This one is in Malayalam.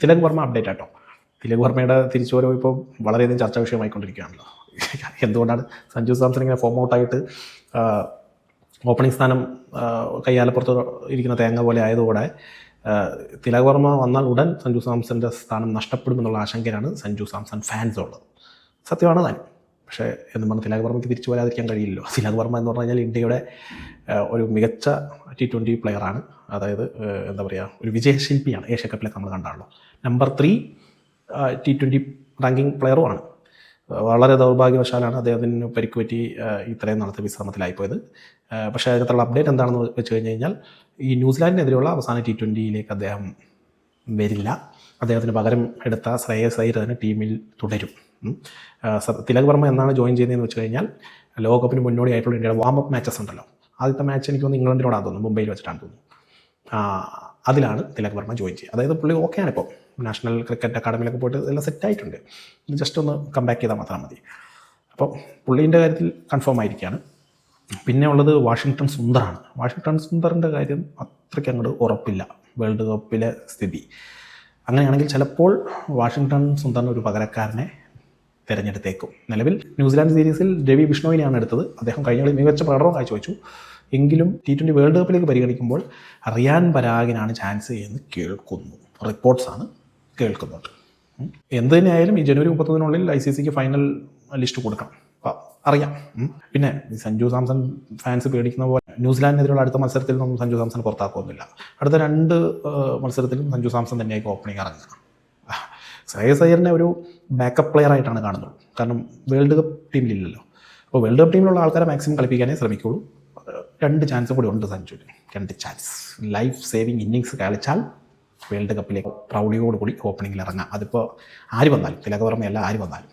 തിലക് വർമ്മ അപ്ഡേറ്റ് ആട്ടോ. തിലക് വർമ്മയുടെ തിരിച്ചുവരവ് ഇപ്പോൾ വളരെയധികം ചർച്ചാ വിഷയമായിക്കൊണ്ടിരിക്കുകയാണല്ലോ. എന്തുകൊണ്ടാണ് സഞ്ജു സാംസൺ ഇങ്ങനെ ഫോം ഔട്ടായിട്ട് ഓപ്പണിംഗ് സ്ഥാനം കയ്യാലപ്പുറത്ത് ഇരിക്കുന്ന തേങ്ങ പോലെ ആയതോടെ തിലക് വർമ്മ വന്നാൽ ഉടൻ സഞ്ജു സാംസൻ്റെ സ്ഥാനം നഷ്ടപ്പെടുമെന്നുള്ള ആശങ്കയിലാണ് സഞ്ജു സാംസൺ ഫാൻസ് ഉള്ളത്. സത്യമാണ് താൻ. പക്ഷേ എന്നും പറഞ്ഞ് തിലക് വർമ്മയ്ക്ക് തിരിച്ചു വരാതിരിക്കാൻ കഴിയില്ലല്ലോ. തിലക് വർമ്മ എന്ന് പറഞ്ഞു കഴിഞ്ഞാൽ ഇന്ത്യയുടെ ഒരു മികച്ച T20 പ്ലെയറാണ്. അതായത് എന്താ പറയുക, ഒരു വിജയശില്പിയാണ്. ഏഷ്യ കപ്പിലൊക്കെ നമ്മൾ കണ്ടാണല്ലോ. Number 3 T20 ranking പ്ലെയറുമാണ്. വളരെ ദൗർഭാഗ്യവശാലാണ് അദ്ദേഹത്തിന് പരിക്ക് പറ്റി ഇത്രയും നാളത്തെ വിശ്രമത്തിലായിപ്പോയത്. പക്ഷേ അതിനകത്തുള്ള അപ്ഡേറ്റ് എന്താണെന്ന് വെച്ച് കഴിഞ്ഞ് കഴിഞ്ഞാൽ ഈ ന്യൂസിലാൻഡിനെതിരെയുള്ള അവസാന T20യിലേക്ക് അദ്ദേഹം വരില്ല. അദ്ദേഹത്തിന് പകരം എടുത്ത ശ്രേയസ് അയ്യർ തന്നെ ടീമിൽ തുടരും. തിലക് വർമ്മ എന്നാണ് ജോയിൻ ചെയ്യുന്നതെന്ന് വെച്ച് കഴിഞ്ഞാൽ ലോകകപ്പിന് മുന്നോടിയായിട്ടുള്ള ഇന്ത്യയുടെ വാമപ്പ് മാച്ചസ് ഉണ്ടല്ലോ. ആദ്യത്തെ മാച്ച് എനിക്ക് തോന്നുന്നു ഇംഗ്ലണ്ടിനോടാണ് തോന്നുന്നു, മുംബൈയിൽ വെച്ചിട്ടാണ് തോന്നുന്നു. അതിലാണ് തിലക് വർമ്മ ജോയിൻ ചെയ്യുക. അതായത് പുള്ളി ഓക്കെയാണ്. ഇപ്പോൾ നാഷണൽ ക്രിക്കറ്റ് അക്കാഡമിയിലൊക്കെ പോയിട്ട് എല്ലാം സെറ്റായിട്ടുണ്ട്. ജസ്റ്റ് ഒന്ന് കംബാക്ക് ചെയ്താൽ മാത്രം മതി. അപ്പോൾ പുള്ളീൻ്റെ കാര്യത്തിൽ കൺഫേം ആയിരിക്കുകയാണ്. പിന്നെ ഉള്ളത് വാഷിങ്ടൺ സുന്ദറാണ്. വാഷിങ്ടൺ സുന്ദറിൻ്റെ കാര്യം അത്രയ്ക്ക് അങ്ങോട്ട് ഉറപ്പില്ല. വേൾഡ് കപ്പിലെ സ്ഥിതി അങ്ങനെയാണെങ്കിൽ ചിലപ്പോൾ വാഷിങ്ടൺ സുന്ദറിന് ഒരു പകരക്കാരനെ തിരഞ്ഞെടുത്തേക്കും. നിലവിൽ ന്യൂസിലാൻഡ് സീരീസിൽ രവി ബിഷ്ണോയിനെയാണ് എടുത്തത്. അദ്ദേഹം കഴിഞ്ഞ കളി മികച്ച പ്രകടനം കാഴ്ചവെച്ചു. എങ്കിലും T20 വേൾഡ് കപ്പിലേക്ക് പരിഗണിക്കുമ്പോൾ റിയാൻ പരാഗിനാണ് ചാൻസ് എന്ന് കേൾക്കുന്നു. റിപ്പോർട്ട്സാണ് കേൾക്കുന്നത്. എന്ത് തന്നെയായാലും ഈ ജനുവരി 31 ICCക്ക് ഫൈനൽ ലിസ്റ്റ് കൊടുക്കണം. അപ്പം അറിയാം. പിന്നെ സഞ്ജു സാംസൺ ഫാൻസ് പേടിക്കുന്ന പോലെ ന്യൂസിലാൻഡിനെതിരെയുള്ള അടുത്ത മത്സരത്തിൽ നിന്നും സഞ്ജു സാംസൺ പുറത്താക്കുന്നില്ല. അടുത്ത 2 മത്സരത്തിലും സഞ്ജു സാംസൺ തന്നെയായിരിക്കും ഓപ്പണിംഗ് ഇറങ്ങുക. ശ്രേയസ് അയ്യറിനെ ഒരു ബാക്കപ്പ് പ്ലെയർ ആയിട്ടാണ് കാണുന്നത്. കാരണം വേൾഡ് കപ്പ് ടീമിലില്ലല്ലോ. അപ്പോൾ വേൾഡ് കപ്പ് ടീമിലുള്ള ആൾക്കാരെ മാക്സിമം കളിപ്പിക്കാനേ ശ്രമിക്കുള്ളൂ. 2 ചാൻസ് കൂടി ഉണ്ട് സഞ്ജുവിന്. 2 ചാൻസ് ലൈഫ് സേവിങ് ഇന്നിങ്സ് കളിച്ചാൽ വേൾഡ് കപ്പിലേക്ക് പ്രൗഢിയോടുകൂടി ഓപ്പണിങ്ങിൽ ഇറങ്ങാം. അതിപ്പോൾ ആര് വന്നാലും, തിലക് വർമ്മയല്ല ആര് വന്നാലും.